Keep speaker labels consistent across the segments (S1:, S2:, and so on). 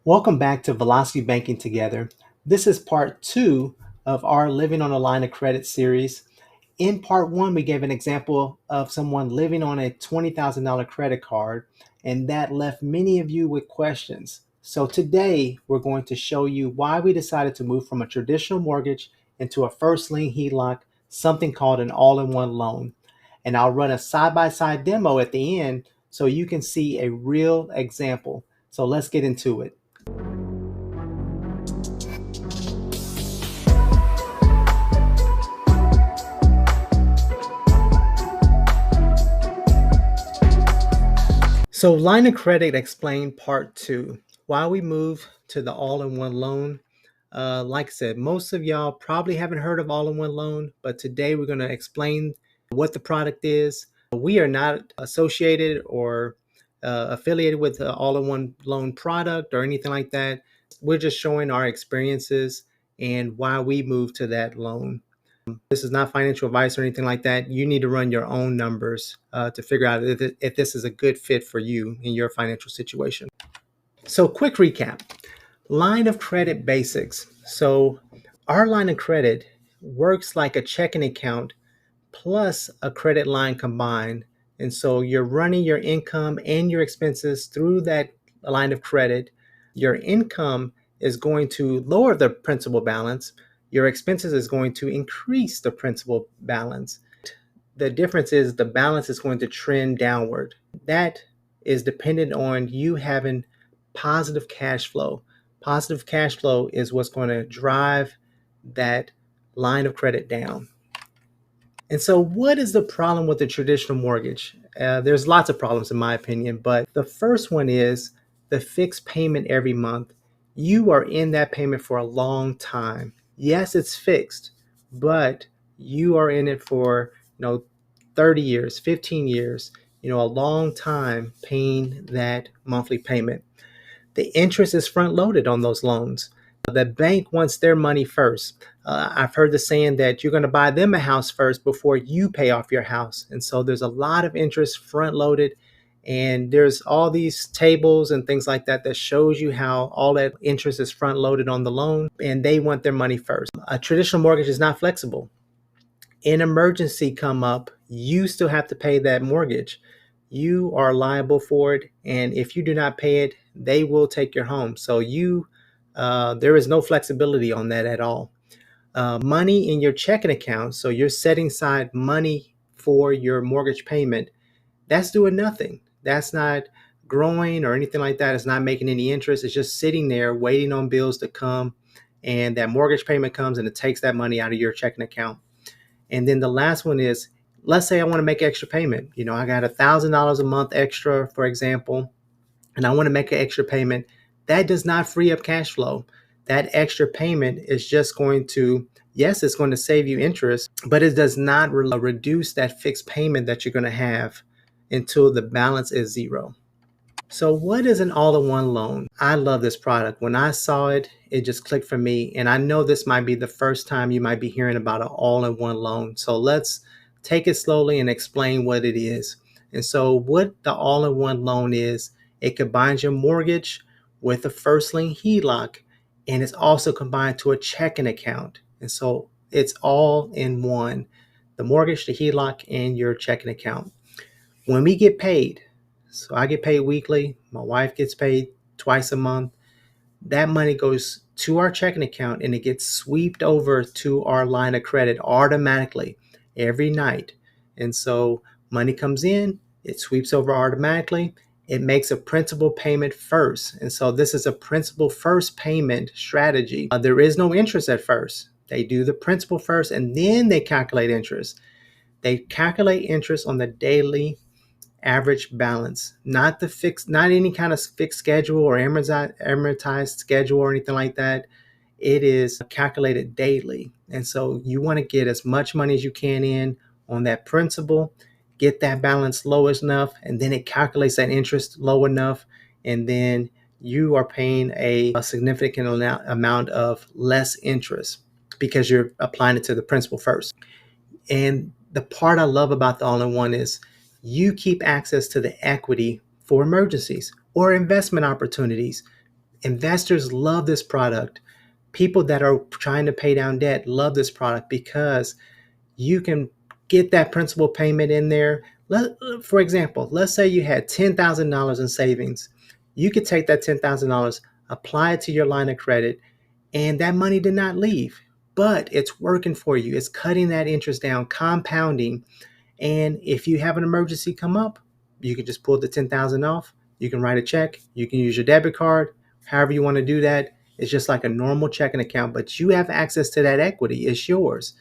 S1: Welcome back to Velocity Banking Together. This is part two of our Living on a Line of Credit series. In part one, we gave an example of someone living on a $20,000 credit card, and that left many of you with questions. So today, we're going to show you why we decided to move from a traditional mortgage into a first lien HELOC, something called an all-in-one loan. And I'll run a side-by-side demo at the end so you can see a real example. So let's get into it. So line of credit explained part two, why we move to the all-in-one loan. Like I said, most of y'all probably haven't heard of all-in-one loan, but today we're going to explain what the product is. We are not associated or affiliated with the all-in-one loan product or anything like that. We're just showing our experiences and why we moved to that loan. This is not financial advice or anything like that. You need to run your own numbers to figure out if this is a good fit for you in your financial situation. So quick recap, line of credit basics. So our line of credit works like a checking account plus a credit line combined. And so you're running your income and your expenses through that line of credit. Your income is going to lower the principal balance. Your expenses is going to increase the principal balance. The difference is the balance is going to trend downward. That is dependent on you having positive cash flow. Positive cash flow is what's going to drive that line of credit down. And so what is the problem with the traditional mortgage? There's lots of problems in my opinion, but the first one is the fixed payment every month. You are in that payment for a long time. Yes, it's fixed, but you are in it for 30 years, 15 years, a long time paying that monthly payment. The interest is front loaded on those loans. The bank wants their money first. I've heard the saying that you're going to buy them a house first before you pay off your house. And so there's a lot of interest front loaded. And there's all these tables and things like that that shows you how all that interest is front loaded on the loan, and they want their money first. A traditional mortgage is not flexible. An emergency come up, you still have to pay that mortgage. You are liable for it, and if you do not pay it, they will take your home. So there is no flexibility on that at all. Money in your checking account, so you're setting aside money for your mortgage payment, that's doing nothing. That's not growing or anything like that. It's not making any interest. It's just sitting there waiting on bills to come, and that mortgage payment comes and it takes that money out of your checking account. And then the last one is, let's say I want to make an extra payment. I got $1,000 a month extra, for example, and I want to make an extra payment. That does not free up cash flow. That extra payment is just going to, yes, it's going to save you interest, but it does not reduce that fixed payment that you're going to have until the balance is zero. So what is an all-in-one loan? I love this product. When I saw it, it just clicked for me. And I know this might be the first time you might be hearing about an all-in-one loan. So let's take it slowly and explain what it is. And so what the all-in-one loan is, it combines your mortgage with a first lien HELOC, and it's also combined to a checking account. And so it's all in one, the mortgage, the HELOC, and your checking account. When we get paid, so I get paid weekly, my wife gets paid twice a month, that money goes to our checking account and it gets swept over to our line of credit automatically every night. And so money comes in, it sweeps over automatically. It makes a principal payment first. And so this is a principal first payment strategy. There is no interest at first. They do the principal first and then they calculate interest. They calculate interest on the daily average balance, not any kind of fixed schedule or amortized schedule or anything like that. It is calculated daily. And so you want to get as much money as you can in on that principal, get that balance low enough, and then it calculates that interest low enough. And then you are paying a significant amount of less interest because you're applying it to the principal first. And the part I love about the all-in-one is you keep access to the equity for emergencies or investment opportunities. Investors love this product. People that are trying to pay down debt love this product because you can get that principal payment in there. For example, let's say you had $10,000 in savings. You could take that $10,000, apply it to your line of credit, and that money did not leave, but it's working for you. It's cutting that interest down, compounding. And if you have an emergency come up, you can just pull the 10,000 off. You can write a check. You can use your debit card. However you want to do that. It's just like a normal checking account, but you have access to that equity. It's yours.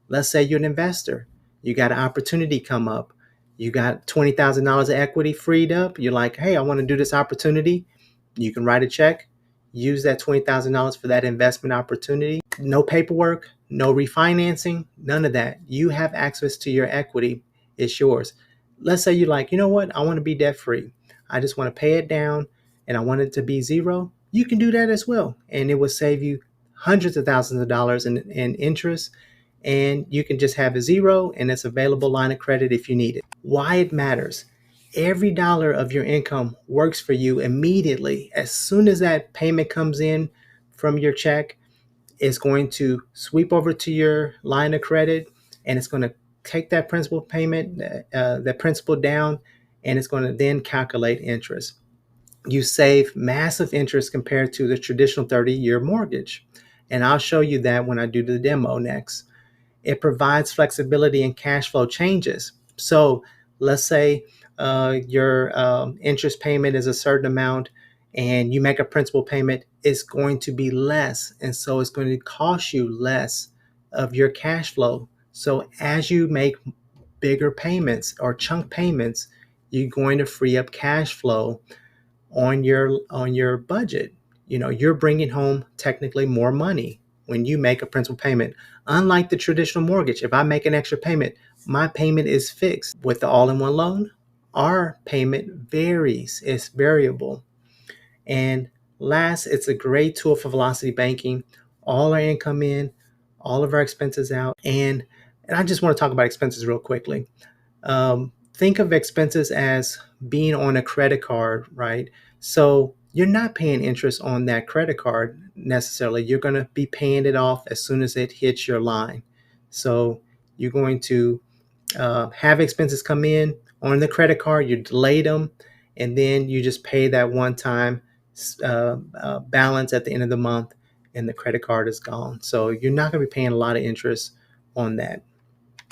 S1: Let's say you're an investor. You got an opportunity come up. You got $20,000 of equity freed up. You're like, hey, I want to do this opportunity. You can write a check, use that $20,000 for that investment opportunity. No paperwork, no refinancing, none of that. You have access to your equity. It's yours. Let's say you're like, you know what? I want to be debt free. I just want to pay it down and I want it to be zero. You can do that as well. And it will save you hundreds of thousands of dollars in interest. And you can just have a zero and it's available line of credit if you need it. Why it matters. Every dollar of your income works for you immediately. As soon as that payment comes in from your check, it's going to sweep over to your line of credit and it's going to take that principal payment, that principal down, and it's going to then calculate interest. You save massive interest compared to the traditional 30-year mortgage. And I'll show you that when I do the demo next. It provides flexibility in cash flow changes. So let's say your interest payment is a certain amount and you make a principal payment, it's going to be less. And so it's going to cost you less of your cash flow. So as you make bigger payments or chunk payments, you're going to free up cash flow on your budget. You know, you're bringing home technically more money when you make a principal payment. Unlike the traditional mortgage, if I make an extra payment, my payment is fixed. With the all-in-one loan, our payment varies. It's variable. And last, it's a great tool for velocity banking. All our income in, all of our expenses out. And I just want to talk about expenses real quickly. Think of expenses as being on a credit card, right? So you're not paying interest on that credit card necessarily. You're going to be paying it off as soon as it hits your line. So you're going to have expenses come in on the credit card, you delay them, and then you just pay that one-time balance at the end of the month, and the credit card is gone. So you're not going to be paying a lot of interest on that.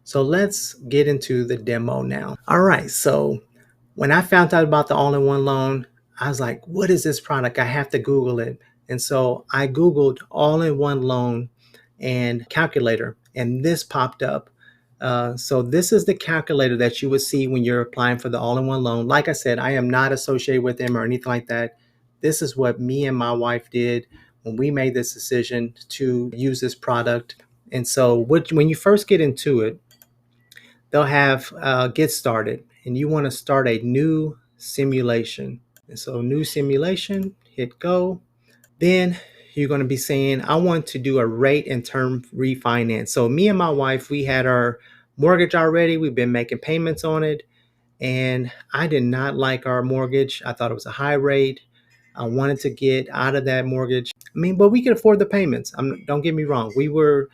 S1: So let's get into the demo now. All right, so when I found out about the all-in-one loan, I was like, what is this product? I have to Google it. And so I Googled all-in-one loan and calculator, and this popped up. So this is the calculator that you would see when you're applying for the all-in-one loan. Like I said, I am not associated with them or anything like that. This is what me and my wife did when we made this decision to use this product. And so when you first get into it, they'll have get started, and you want to start a new simulation. And so new simulation, hit go. Then you're going to be saying, I want to do a rate and term refinance. So me and my wife, we had our mortgage already. We've been making payments on it. And I did not like our mortgage. I thought it was a high rate. I wanted to get out of that mortgage. I mean, but we could afford the payments. Don't get me wrong. We were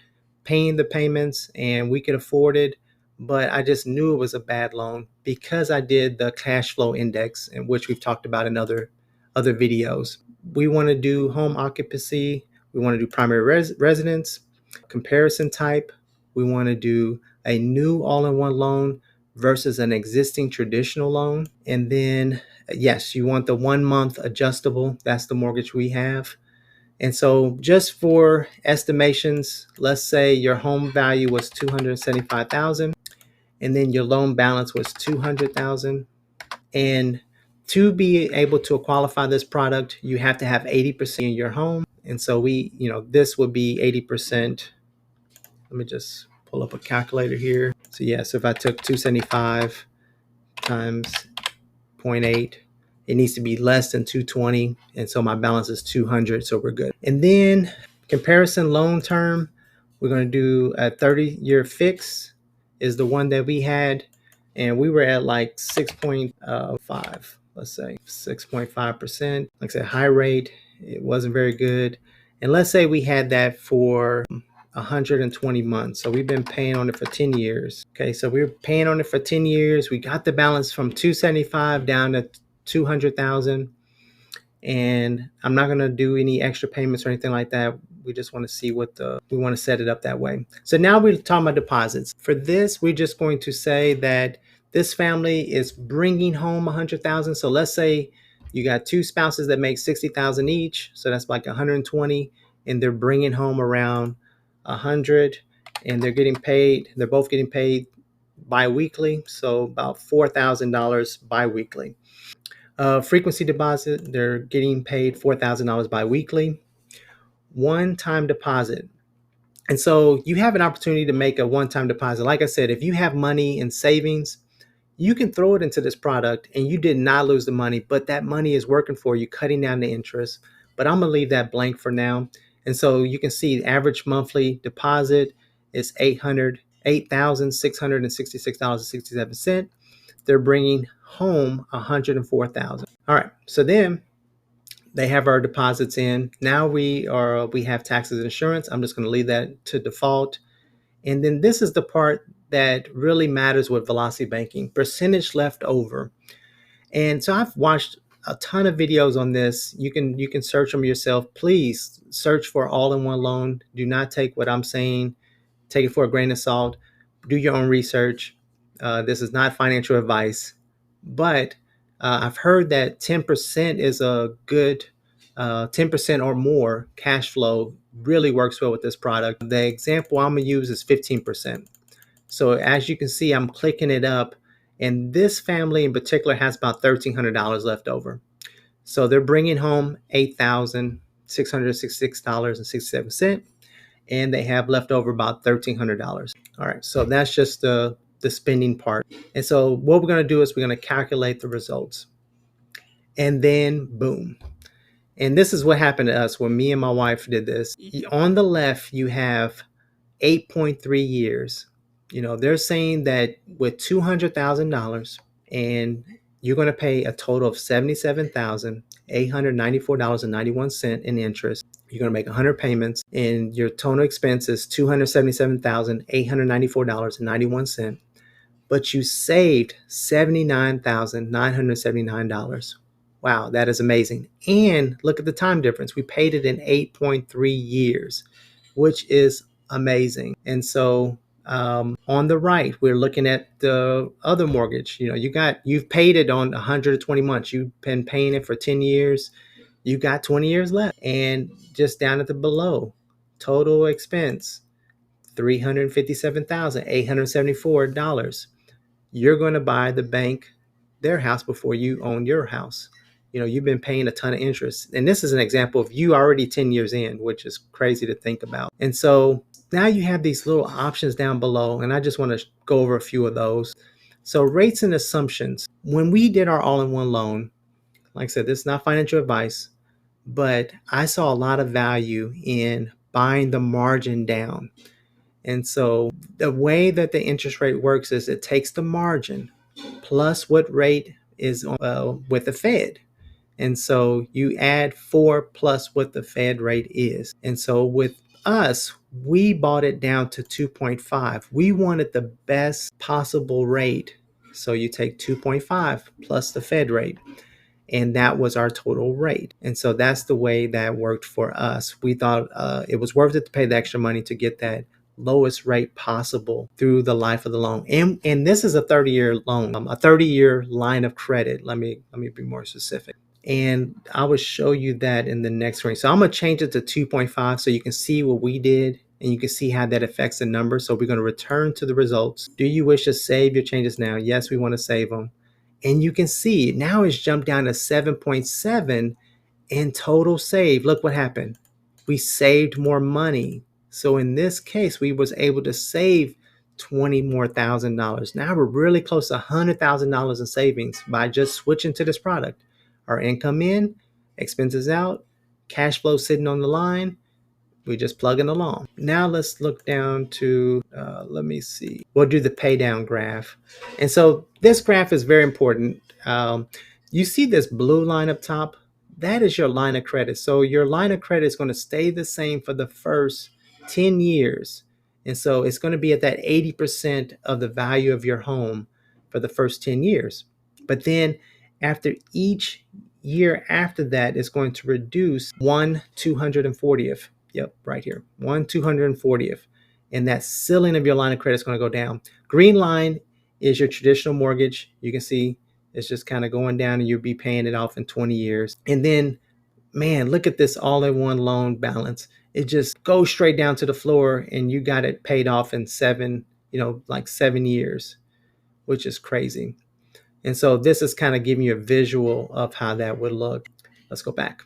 S1: paying the payments and we could afford it. But I just knew it was a bad loan because I did the cash flow index, in which we've talked about in other videos. We want to do home occupancy. We want to do primary residence, comparison type. We want to do a new all-in-one loan versus an existing traditional loan. And then, yes, you want the 1 month adjustable. That's the mortgage we have. And so just for estimations, let's say your home value was $275,000 and then your loan balance was $200,000. And to be able to qualify this product, you have to have 80% in your home. And so this would be 80%. Let me just pull up a calculator here. So so if I took 275 times 0.8, it needs to be less than 220. And so my balance is 200. So we're good. And then comparison loan term, we're going to do a 30-year fix is the one that we had. And we were at like 6.5, let's say 6.5%. Like I said, high rate. It wasn't very good. And let's say we had that for 120 months. So we've been paying on it for 10 years. Okay, so we were paying on it for 10 years. We got the balance from 275 down to 200,000. And I'm not going to do any extra payments or anything like that. We just want to see we want to set it up that way. So now we're talking about deposits. For this, we're just going to say that this family is bringing home 100,000. So let's say you got two spouses that make 60,000 each. So that's like 120, and they're bringing home around 100, and they're both getting paid bi-weekly. So about $4,000 bi-weekly. Frequency deposit, they're getting paid $4,000 bi-weekly. One-time deposit. And so you have an opportunity to make a one-time deposit. Like I said, if you have money in savings, you can throw it into this product and you did not lose the money, but that money is working for you, cutting down the interest. But I'm going to leave that blank for now. And so you can see the average monthly deposit is $8,666.67. They're bringing home $104,000. All right. So then they have our deposits in. Now we have taxes and insurance. I'm just going to leave that to default. And then this is the part that really matters with velocity banking: percentage left over. And so I've watched a ton of videos on this. You can search them yourself. Please search for all-in-one loan. Do not take what I'm saying. Take it for a grain of salt. Do your own research. This is not financial advice, but I've heard that 10% is a good 10% or more cash flow really works well with this product. The example I'm going to use is 15%. So as you can see, I'm clicking it up, and this family in particular has about $1,300 left over. So they're bringing home $8,666.67, and they have left over about $1,300. All right, so that's just the spending part. And so what we're going to do is we're going to calculate the results, and then boom. And this is what happened to us when me and my wife did this. On the left, you have 8.3 years. They're saying that with $200,000, and you're going to pay a total of $77,894.91 in interest. You're going to make 100 payments, and your total expense is $277,894.91. But you saved $79,979. Wow, that is amazing. And look at the time difference. We paid it in 8.3 years, which is amazing. And so on the right, we're looking at the other mortgage. You've paid it on 120 months. You've been paying it for 10 years. You got 20 years left. And just down at the below, total expense, $357,874. You're going to buy the bank their house before you own your house. You've been paying a ton of interest. And this is an example of you already 10 years in, which is crazy to think about. And so now you have these little options down below, and I just want to go over a few of those. So rates and assumptions. When we did our all-in-one loan, like I said, this is not financial advice, but I saw a lot of value in buying the margin down. And so the way that the interest rate works is it takes the margin plus what rate is with the Fed. And so you add 4 plus what the Fed rate is. And so with us, we bought it down to 2.5. We wanted the best possible rate. So you take 2.5 plus the Fed rate, and that was our total rate. And so that's the way that worked for us. We thought it was worth it to pay the extra money to get that lowest rate possible through the life of the loan. And this is a 30-year loan, a 30-year line of credit. Let me be more specific. And I will show you that in the next screen. So I'm going to change it to 2.5 so you can see what we did, and you can see how that affects the number. So we're going to return to the results. Do you wish to save your changes now? Yes, we want to save them. And you can see now it's jumped down to 7.7 in total save. Look what happened. We saved more money. So in this case, we was able to save $20,000 more. Now we're really close to $100,000 in savings by just switching to this product. Our income in, expenses out, cash flow sitting on the line. We just plugging along. Now let's look down to, let me see. We'll do the pay down graph. And so this graph is very important. You see this blue line up top? that is your line of credit. So your line of credit is going to stay the same for the first 10 years. And so it's going to be at that 80% of the value of your home for the first 10 years. But then after each year after that, it's going to reduce 1/240th. Yep, right here, 1/240th. And that ceiling of your line of credit is going to go down. Green line is your traditional mortgage. You can see it's just kind of going down and you'll be paying it off in 20 years. And then, man, look at this all-in-one loan balance. It just goes straight down to the floor and you got it paid off in like 7 years, which is crazy. And so this is kind of giving you a visual of how that would look. Let's go back.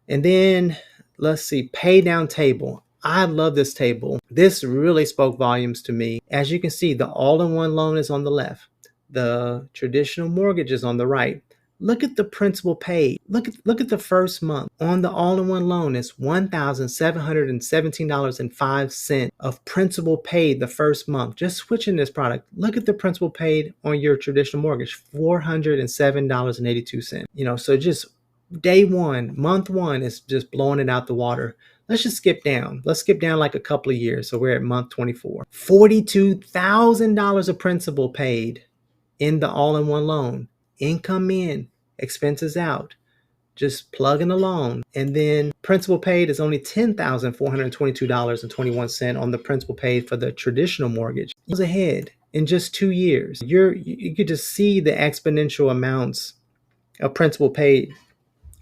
S1: And then let's see, pay down table. I love this table. This really spoke volumes to me. As you can see, the all-in-one loan is on the left. The traditional mortgage is on the right. Look at the principal paid. Look at the first month on the all-in-one loan. It's $1,717.05 of principal paid the first month. Just switching this product. Look at the principal paid on your traditional mortgage, $407.82. So just day one, month one is just blowing it out the water. Let's just skip down. Let's skip down like a couple of years. So we're at month 24. $42,000 of principal paid in the all-in-one loan. Income in, expenses out, just plugging along. And then principal paid is only $10,422.21 on the principal paid for the traditional mortgage. It was ahead in just 2 years. You could just see the exponential amounts of principal paid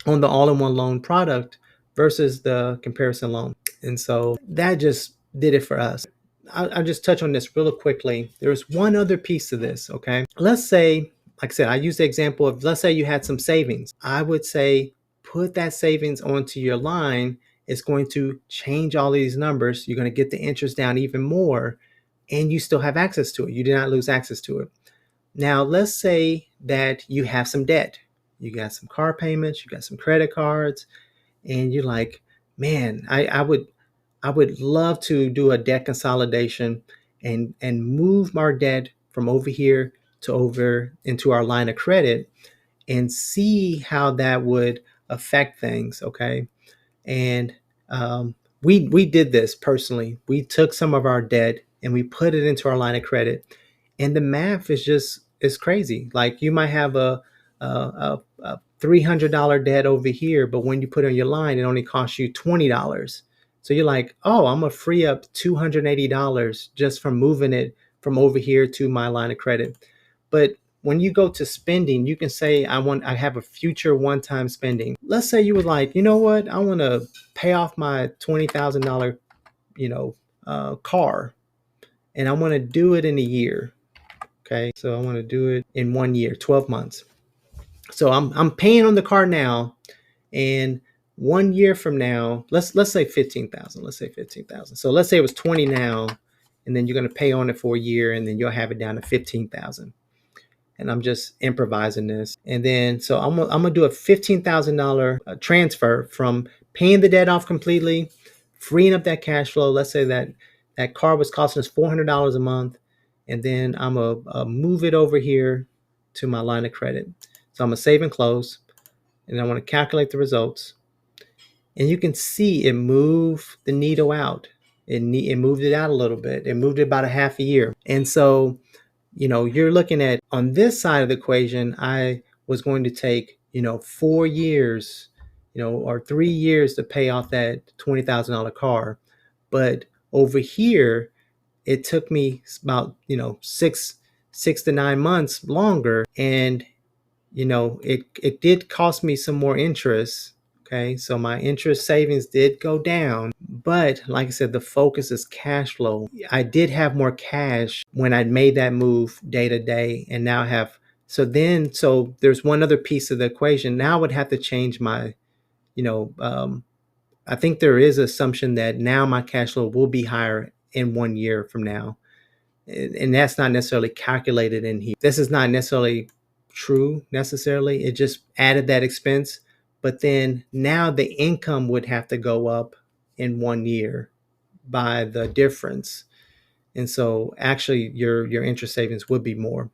S1: on the all-in-one loan product versus the comparison loan. And so that just did it for us. I'll just touch on this real quickly. There's one other piece to this, okay? Let's say, like I said, I use the example of, let's say you had some savings. I would say put that savings onto your line. It's going to change all these numbers. You're going to get the interest down even more, and you still have access to it. You did not lose access to it. Now, let's say that you have some debt. You got some car payments, you got some credit cards, and you're like, man, I would love to do a debt consolidation and move our debt from over here to over into our line of credit and see how that would affect things. Okay. And we did this personally. We took some of our debt and we put it into our line of credit, and the math is crazy. Like you might have a $300 debt over here, but when you put it on your line, it only costs you $20. So you're like, oh, I'm gonna free up $280 just from moving it from over here to my line of credit. But when you go to spending, you can say, I have a future one-time spending. Let's say you were like, you know what, I want to pay off my $20,000, car, and I want to do it in a year. Okay, so I want to do it in 1 year, 12 months. So I'm paying on the car now, and 1 year from now, let's say 15,000. Let's say 15,000. So let's say it was 20 now, and then you're going to pay on it for a year, and then you'll have it down to 15,000. And I'm just improvising this. And then, so I'm gonna do a $15,000 transfer from paying the debt off completely, freeing up that cash flow. Let's say that car was costing us $400 a month, and then I'm gonna move it over here to my line of credit. So I'm gonna save and close, and I want to calculate the results. And you can see it moved the needle out. It moved it out a little bit. It moved it about a half a year. And so you're looking at, on this side of the equation, I was going to take, 4 years, or 3 years to pay off that $20,000 car. But over here, it took me about, 6 to 9 months longer. And, it did cost me some more interest. Okay, so my interest savings did go down, but like I said, the focus is cash flow. I did have more cash when I made that move day to day, and now I have. So there's one other piece of the equation. Now I would have to change my, I think there is an assumption that now my cash flow will be higher in 1 year from now, and that's not necessarily calculated in here. This is not necessarily true necessarily. It just added that expense. But then now the income would have to go up in 1 year by the difference. And so actually your interest savings would be more.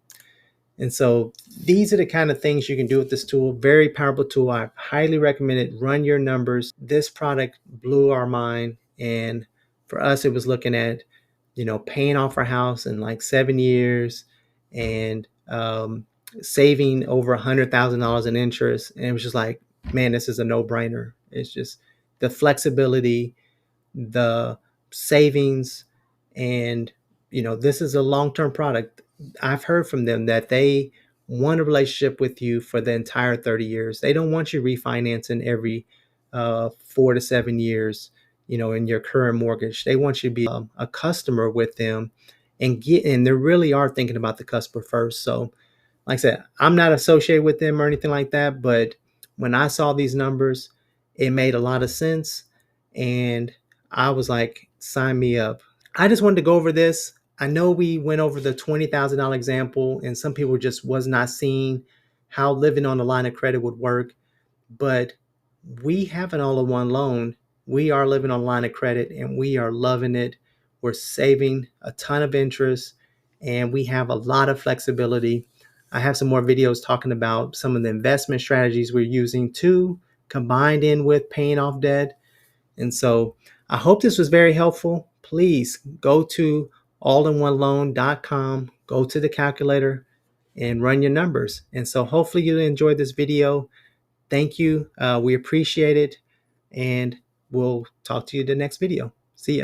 S1: And so these are the kind of things you can do with this tool. Very powerful tool. I highly recommend it. Run your numbers. This product blew our mind. And for us, it was looking at, paying off our house in like 7 years and saving over $100,000 in interest. And it was just like, man, this is a no-brainer. It's just the flexibility, the savings, and this is a long-term product. I've heard from them that they want a relationship with you for the entire 30 years. They don't want you refinancing every 4 to 7 years, in your current mortgage. They want you to be a customer with them and they really are thinking about the customer first. So like I said, I'm not associated with them or anything like that, but when I saw these numbers, it made a lot of sense. And I was like, sign me up. I just wanted to go over this. I know we went over the $20,000 example, and some people just was not seeing how living on a line of credit would work. But we have an all-in-one loan. We are living on a line of credit, and we are loving it. We're saving a ton of interest, and we have a lot of flexibility. I have some more videos talking about some of the investment strategies we're using too, combined in with paying off debt. And so I hope this was very helpful. Please go to allinOneLoan.com, go to the calculator and run your numbers. And so hopefully you enjoyed this video. Thank you. We appreciate it. And we'll talk to you in the next video. See ya.